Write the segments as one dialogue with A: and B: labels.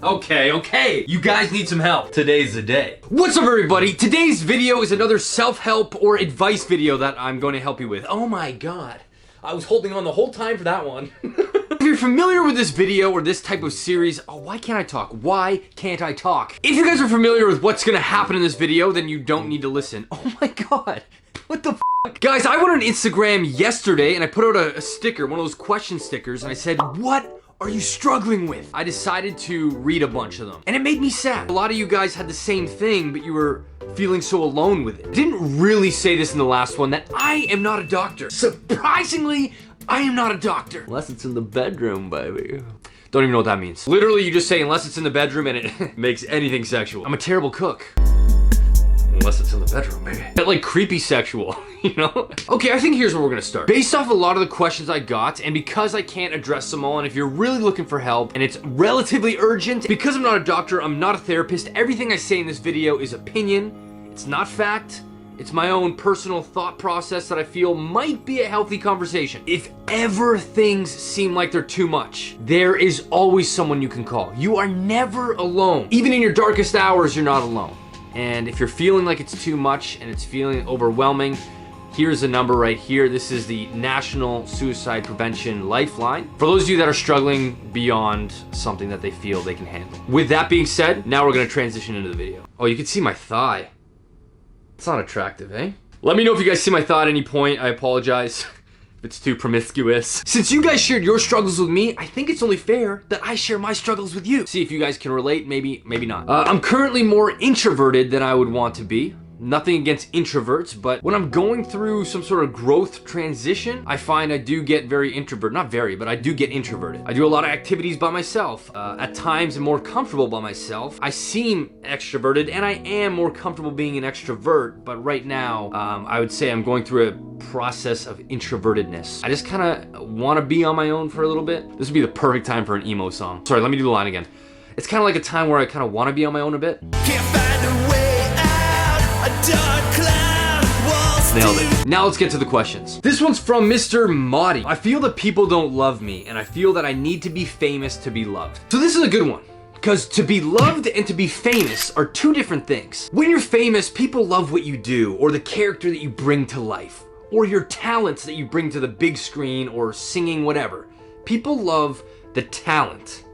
A: Okay, you guys need some help. Today's the day. What's up, everybody? Today's video is another self-help or advice video that I'm going to help you with. Oh my god. I was holding on the whole time for that one. If you're familiar with this video or this type of series, why can't I talk? Why can't I talk? If you guys are familiar with what's gonna happen in this video, then you don't need to listen. Oh my god. What the f***? Guys, I went on Instagram yesterday and I put out a sticker, one of those question stickers, and I said, what are you struggling with? I decided to read a bunch of them, and it made me sad. A lot of you guys had the same thing, but you were feeling so alone with it. I didn't really say this in the last one, that I am not a doctor. Surprisingly, I am not a doctor. Unless it's in the bedroom, baby. Don't even know what that means. Literally, you just say, unless it's in the bedroom, and it makes anything sexual. I'm a terrible cook. Unless it's in the bedroom, baby. That like creepy sexual, you know? Okay, I think here's where we're gonna start. Based off a lot of the questions I got, and because I can't address them all, and if you're really looking for help, and it's relatively urgent, because I'm not a doctor, I'm not a therapist, everything I say in this video is opinion, it's not fact, it's my own personal thought process that I feel might be a healthy conversation. If ever things seem like they're too much, there is always someone you can call. You are never alone. Even in your darkest hours, you're not alone. And if you're feeling like it's too much and it's feeling overwhelming, here's a number right here. This is the National Suicide Prevention Lifeline. For those of you that are struggling beyond something that they feel they can handle. With that being said, now we're gonna transition into the video. Oh, you can see my thigh. It's not attractive, eh? Let me know if you guys see my thigh at any point. I apologize if it's too promiscuous. Since you guys shared your struggles with me, I think it's only fair that I share my struggles with you. See if you guys can relate, maybe not. I'm currently more introverted than I would want to be. Nothing against introverts, but when I'm going through some sort of growth transition, I find I do get very introverted. Not very, but I do get introverted. I do a lot of activities by myself. At times I'm more comfortable by myself. I seem extroverted and I am more comfortable being an extrovert, but right now, I would say I'm going through a process of introvertedness. I just kind of want to be on my own for a little bit. This would be the perfect time for an emo song. Sorry, let me do the line again. It's kind of like a time where I kind of want to be on my own a bit. Can't find a way. Nailed it. Now let's get to the questions. This one's from Mr. Mahdi. I feel that people don't love me, and I feel that I need to be famous to be loved. So this is a good one, because to be loved and to be famous are two different things. When you're famous, people love what you do, or the character that you bring to life, or your talents that you bring to the big screen, or singing, whatever. People love the talent,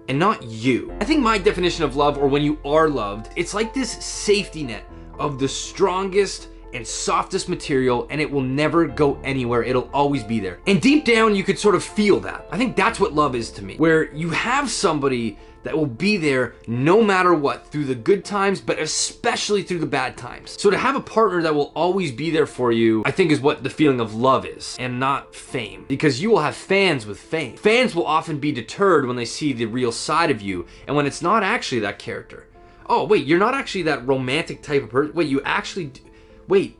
A: and not you. I think my definition of love, or when you are loved, it's like this safety net of the strongest and softest material, and it will never go anywhere. It'll always be there. And deep down, you could sort of feel that. I think that's what love is to me, where you have somebody that will be there no matter what, through the good times, but especially through the bad times. So to have a partner that will always be there for you, I think is what the feeling of love is, and not fame. Because you will have fans with fame. Fans will often be deterred when they see the real side of you, and when it's not actually that character. Oh, wait, you're not actually that romantic type of person. Wait, you actually... Wait,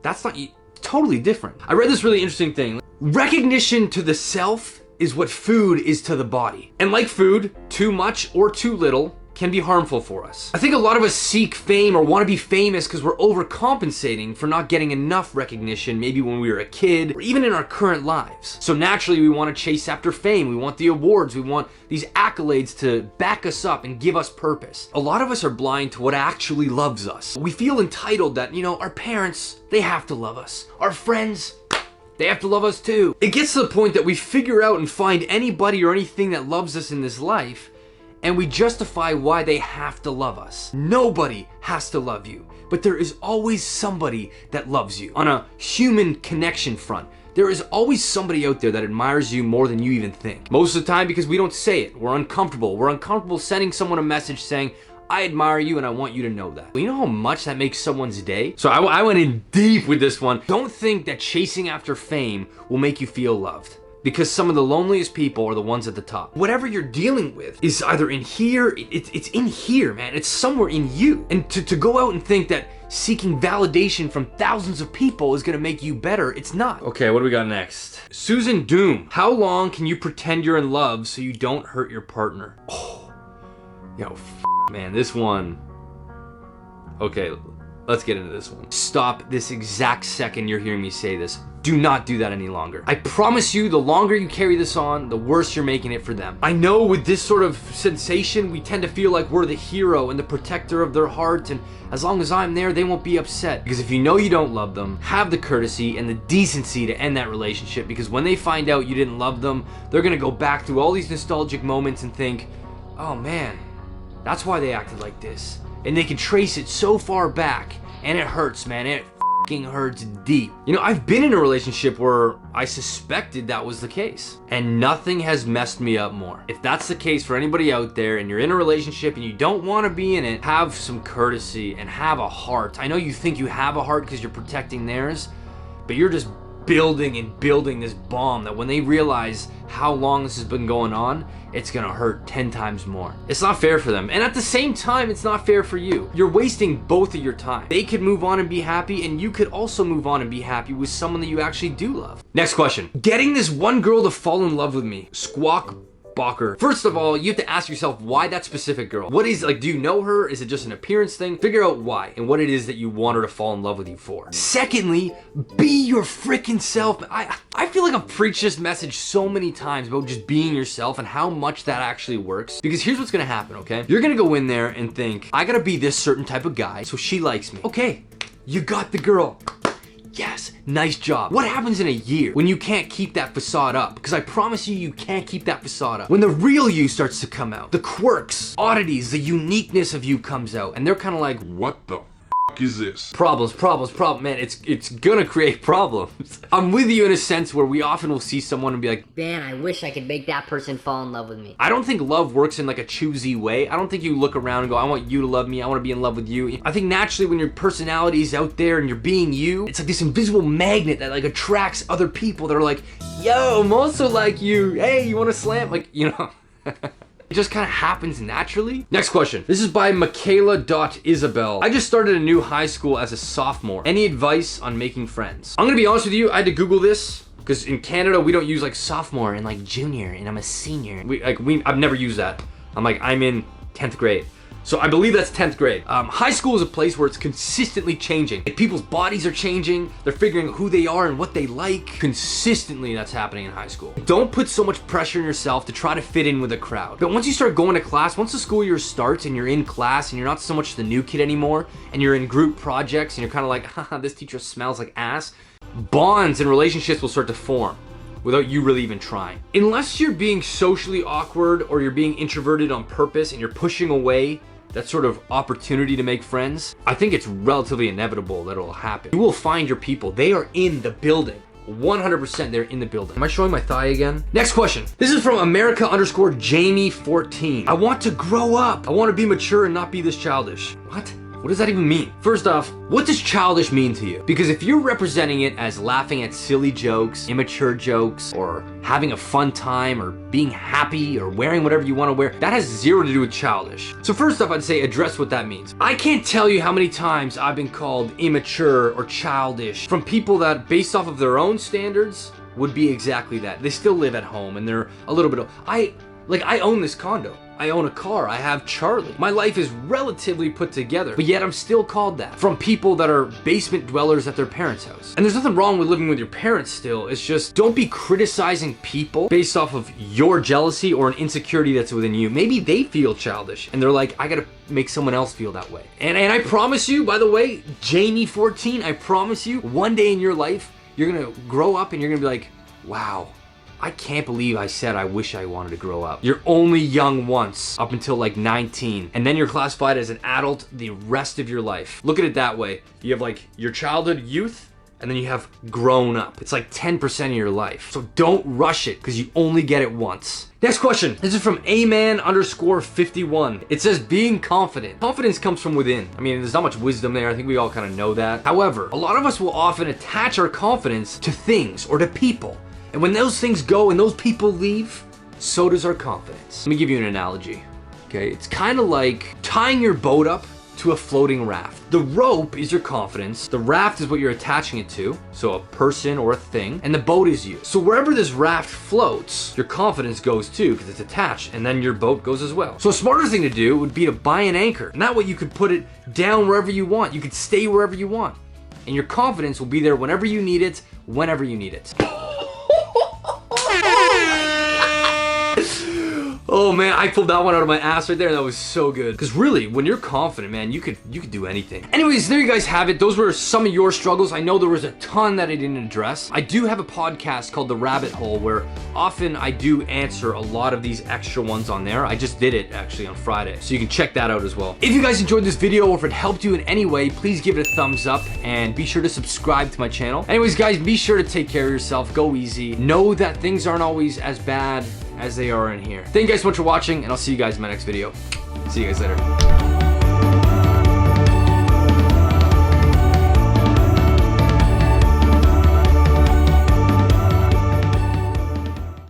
A: that's not you. Totally different. I read this really interesting thing. Recognition to the self is what food is to the body. And like food, too much or too little can be harmful for us. I think a lot of us seek fame or want to be famous because we're overcompensating for not getting enough recognition, maybe when we were a kid, or even in our current lives. So naturally, we want to chase after fame. We want the awards. We want these accolades to back us up and give us purpose. A lot of us are blind to what actually loves us. We feel entitled that, you know, our parents, they have to love us. Our friends, they have to love us too. It gets to the point that we figure out and find anybody or anything that loves us in this life, and we justify why they have to love us. Nobody has to love you, but there is always somebody that loves you. On a human connection front, there is always somebody out there that admires you more than you even think. Most of the time because we don't say it. We're uncomfortable. We're uncomfortable sending someone a message saying, I admire you and I want you to know that. You know how much that makes someone's day? So I went in deep with this one. Don't think that chasing after fame will make you feel loved, because some of the loneliest people are the ones at the top. Whatever you're dealing with is either in here, it's in here, man. It's somewhere in you. And to go out and think that seeking validation from thousands of people is gonna make you better, it's not. Okay, what do we got next? Susan Doom. How long can you pretend you're in love so you don't hurt your partner? Oh, yo, man, this one. Okay, let's get into this one. Stop this exact second you're hearing me say this. Do not do that any longer. I promise you, the longer you carry this on, the worse you're making it for them. I know with this sort of sensation, we tend to feel like we're the hero and the protector of their heart, and as long as I'm there, they won't be upset. Because if you know you don't love them, have the courtesy and the decency to end that relationship, because when they find out you didn't love them, they're gonna go back through all these nostalgic moments and think, oh man, that's why they acted like this. And they can trace it so far back, and it hurts, man. It f***ing hurts deep. You know, I've been in a relationship where I suspected that was the case, and nothing has messed me up more. If that's the case for anybody out there and you're in a relationship and you don't want to be in it, have some courtesy and have a heart. I know you think you have a heart because you're protecting theirs, but you're just building and building this bomb that when they realize how long this has been going on, it's gonna hurt 10 times more. It's not fair for them. And at the same time, it's not fair for you. You're wasting both of your time. They could move on and be happy, and you could also move on and be happy with someone that you actually do love. Next question. Getting this one girl to fall in love with me. Squawk Balker. First of all, you have to ask yourself why that specific girl. What is, like, do you know her? Is it just an appearance thing? Figure out why and what it is that you want her to fall in love with you for. Secondly, be your freaking self. I feel like I've preached this message so many times about just being yourself and how much that actually works. Because here's what's gonna happen, okay? You're gonna go in there and think, I gotta be this certain type of guy so she likes me. Okay, you got the girl. Yes, nice job. What happens in a year when you can't keep that facade up? Because I promise you, you can't keep that facade up. When the real you starts to come out, the quirks, oddities, the uniqueness of you comes out, and they're kind of like, what the is this? Problems, man, it's gonna create problems. I'm with you in a sense where we often will see someone and be like,
B: man, I wish I could make that person fall in love with me.
A: I don't think love works in like a choosy way. I don't think you look around and go, I want you to love me, I want to be in love with you. I think naturally when your personality is out there and you're being you, it's like this invisible magnet that like attracts other people that are like, yo, I'm also like you. Hey, you want to slam? Like, you know. It just kind of happens naturally. Next question. This is by Michaela.Isabel. I just started a new high school as a sophomore. Any advice on making friends? I'm gonna be honest with you, I had to Google this because in Canada we don't use like sophomore and like junior and I'm a senior. I've never used that. I'm in 10th grade. So I believe that's 10th grade. High school is a place where it's consistently changing. Like people's bodies are changing. They're figuring out who they are and what they like. Consistently, that's happening in high school. Don't put so much pressure on yourself to try to fit in with a crowd. But once you start going to class, once the school year starts and you're in class and you're not so much the new kid anymore, and you're in group projects and you're kind of like, haha, this teacher smells like ass, bonds and relationships will start to form without you really even trying. Unless you're being socially awkward or you're being introverted on purpose and you're pushing away that sort of opportunity to make friends, I think it's relatively inevitable that it'll happen. You will find your people. They are in the building. 100% they're in the building. Am I showing my thigh again? Next question. This is from America_Jamie14. I want to grow up. I want to be mature and not be this childish. What? What does that even mean? First off, what does childish mean to you? Because if you're representing it as laughing at silly jokes, immature jokes, or having a fun time, or being happy, or wearing whatever you want to wear, that has zero to do with childish. So first off, I'd say address what that means. I can't tell you how many times I've been called immature or childish from people that, based off of their own standards, would be exactly that. They still live at home and they're a little bit I own this condo. I own a car, I have Charlie. My life is relatively put together, but yet I'm still called that from people that are basement dwellers at their parents' house. And there's nothing wrong with living with your parents still, it's just don't be criticizing people based off of your jealousy or an insecurity that's within you. Maybe they feel childish and they're like, I gotta make someone else feel that way. And I promise you, by the way, Jamie14, I promise you, one day in your life, you're gonna grow up and you're gonna be like, wow, I can't believe I said I wish I wanted to grow up. You're only young once, up until like 19, and then you're classified as an adult the rest of your life. Look at it that way. You have like your childhood, youth, and then you have grown up. It's like 10% of your life. So don't rush it, because you only get it once. Next question. This is from aman_51. It says being confident. Confidence comes from within. I mean, there's not much wisdom there. I think we all kind of know that. However, a lot of us will often attach our confidence to things or to people. And when those things go and those people leave, so does our confidence. Let me give you an analogy, okay? It's kind of like tying your boat up to a floating raft. The rope is your confidence, the raft is what you're attaching it to, so a person or a thing, and the boat is you. So wherever this raft floats, your confidence goes too, because it's attached, and then your boat goes as well. So a smarter thing to do would be to buy an anchor, and that way you could put it down wherever you want. You could stay wherever you want. and your confidence will be there whenever you need it, whenever you need it. Oh man, I pulled that one out of my ass right there. That was so good. Because really, when you're confident, man, you could do anything. Anyways, there you guys have it. Those were some of your struggles. I know there was a ton that I didn't address. I do have a podcast called The Rabbit Hole where often I do answer a lot of these extra ones on there. I just did it actually on Friday, so you can check that out as well. If you guys enjoyed this video or if it helped you in any way, please give it a thumbs up and be sure to subscribe to my channel. Anyways, guys, be sure to take care of yourself. Go easy. Know that things aren't always as bad as they are in here. Thank you guys so much for watching, and I'll see you guys in my next video. See you guys later.